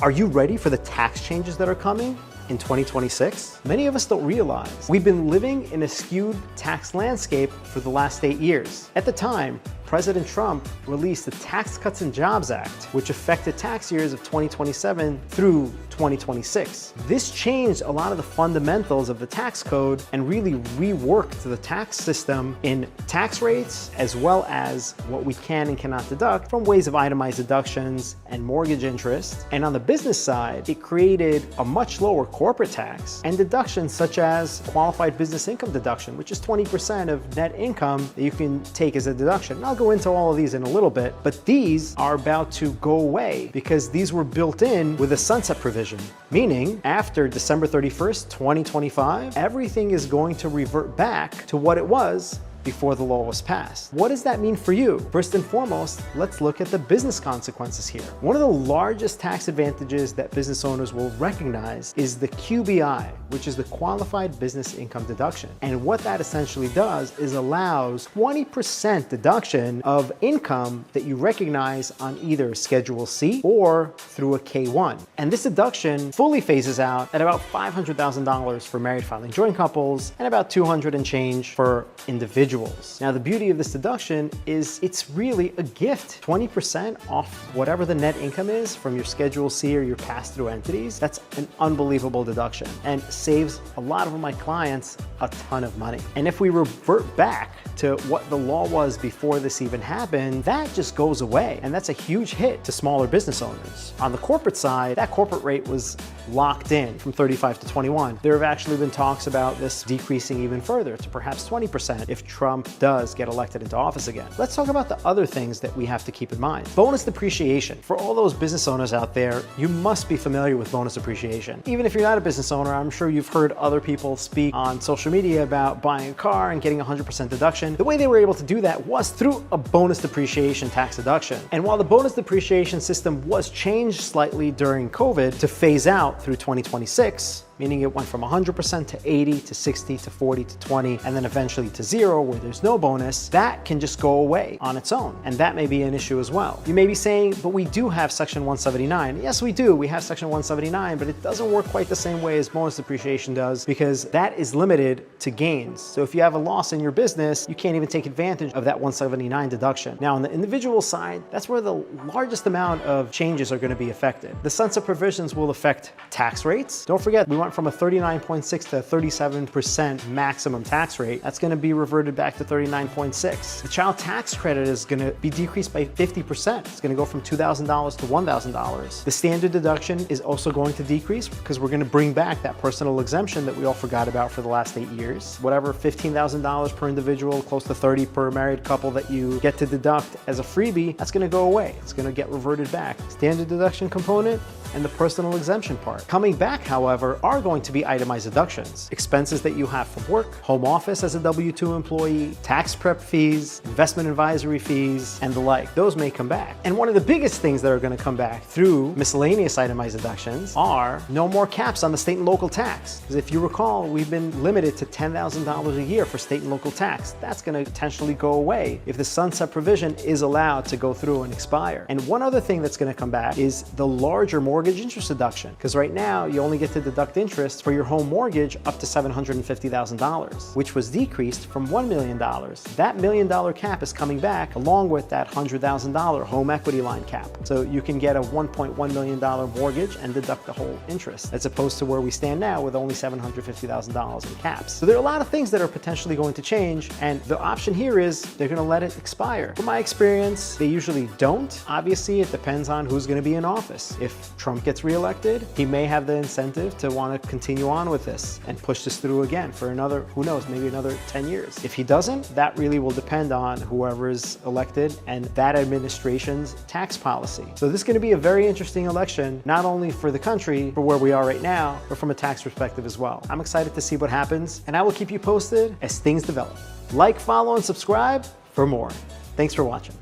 Are you ready for the tax changes that are coming in 2026? Many of us don't realize we've been living in a skewed tax landscape for the last 8 years. At the time, President Trump released the Tax Cuts and Jobs Act, which affected tax years of 2027 through 2026. This changed a lot of the fundamentals of the tax code and really reworked the tax system in tax rates, as well as what we can and cannot deduct from ways of itemized deductions and mortgage interest. And on the business side, it created a much lower corporate tax and deductions such as qualified business income deduction, which is 20% of net income that you can take as a deduction. And I'll go into all of these in a little bit, but these are about to go away because these were built in with a sunset provision, meaning after December 31st, 2025, everything is going to revert back to what it was before the law was passed. What does that mean for you? First and foremost, let's look at the business consequences here. One of the largest tax advantages that business owners will recognize is the QBI, which is the Qualified Business Income Deduction. And what that essentially does is allows 20% deduction of income that you recognize on either Schedule C or through a K-1. And this deduction fully phases out at about $500,000 for married filing joint couples and about $200 and change for individuals. Now, the beauty of this deduction is it's really a gift. 20% off whatever the net income is from your Schedule C or your pass-through entities. That's an unbelievable deduction and saves a lot of my clients a ton of money. And if we revert back to what the law was before this even happened, that just goes away. And that's a huge hit to smaller business owners. On the corporate side, that corporate rate was locked in from 35 to 21. There have actually been talks about this decreasing even further to perhaps 20% if Trump does get elected into office again. Let's talk about the other things that we have to keep in mind. Bonus depreciation. For all those business owners out there, you must be familiar with bonus depreciation. Even if you're not a business owner, I'm sure you've heard other people speak on social media about buying a car and getting 100% deduction. The way they were able to do that was through a bonus depreciation tax deduction. And while the bonus depreciation system was changed slightly during COVID to phase out through 2026, meaning it went from 100% to 80 to 60 to 40 to 20 and then eventually to 0 where there's no bonus, that can just go away on its own. And that may be an issue as well. You may be saying, but we do have Section 179. Yes, we do. We have Section 179, but it doesn't work quite the same way as bonus depreciation does because that is limited to gains. So if you have a loss in your business, you can't even take advantage of that 179 deduction. Now on the individual side, that's where the largest amount of changes are going to be affected. The sunset provisions will affect tax rates. Don't forget, we went from a 39.6 to a 37% maximum tax rate. That's going to be reverted back to 39.6. The child tax credit is going to be decreased by 50%. It's going to go from $2,000 to $1,000. The standard deduction is also going to decrease because we're going to bring back that personal exemption that we all forgot about for the last 8 years. Whatever $15,000 per individual, close to $30,000 per married couple that you get to deduct as a freebie, that's going to go away. It's going to get reverted back. Standard deduction component and the personal exemption part. Coming back, however, are going to be itemized deductions. Expenses that you have from work, home office as a W-2 employee, tax prep fees, investment advisory fees, and the like. Those may come back. And one of the biggest things that are going to come back through miscellaneous itemized deductions are no more caps on the state and local tax. Because if you recall, we've been limited to $10,000 a year for state and local tax. That's going to potentially go away if the sunset provision is allowed to go through and expire. And one other thing that's going to come back is the larger mortgage interest deduction. Because right now, you only get to deduct interest for your home mortgage up to $750,000, which was decreased from $1 million. That $1 million cap is coming back along with that $100,000 home equity line cap. So you can get a $1.1 million mortgage and deduct the whole interest, as opposed to where we stand now with only $750,000 in caps. So there are a lot of things that are potentially going to change, and the option here is they're going to let it expire. From my experience, they usually don't. Obviously, it depends on who's going to be in office. If Trump gets reelected, he may have the incentive to want to continue on with this and push this through again for another, who knows, maybe another 10 years. If he doesn't, that really will depend on whoever is elected and that administration's tax policy. So this is going to be a very interesting election, not only for the country, for where we are right now, but from a tax perspective as well. I'm excited to see what happens, and I will keep you posted as things develop. Like, follow, and subscribe for more. Thanks for watching.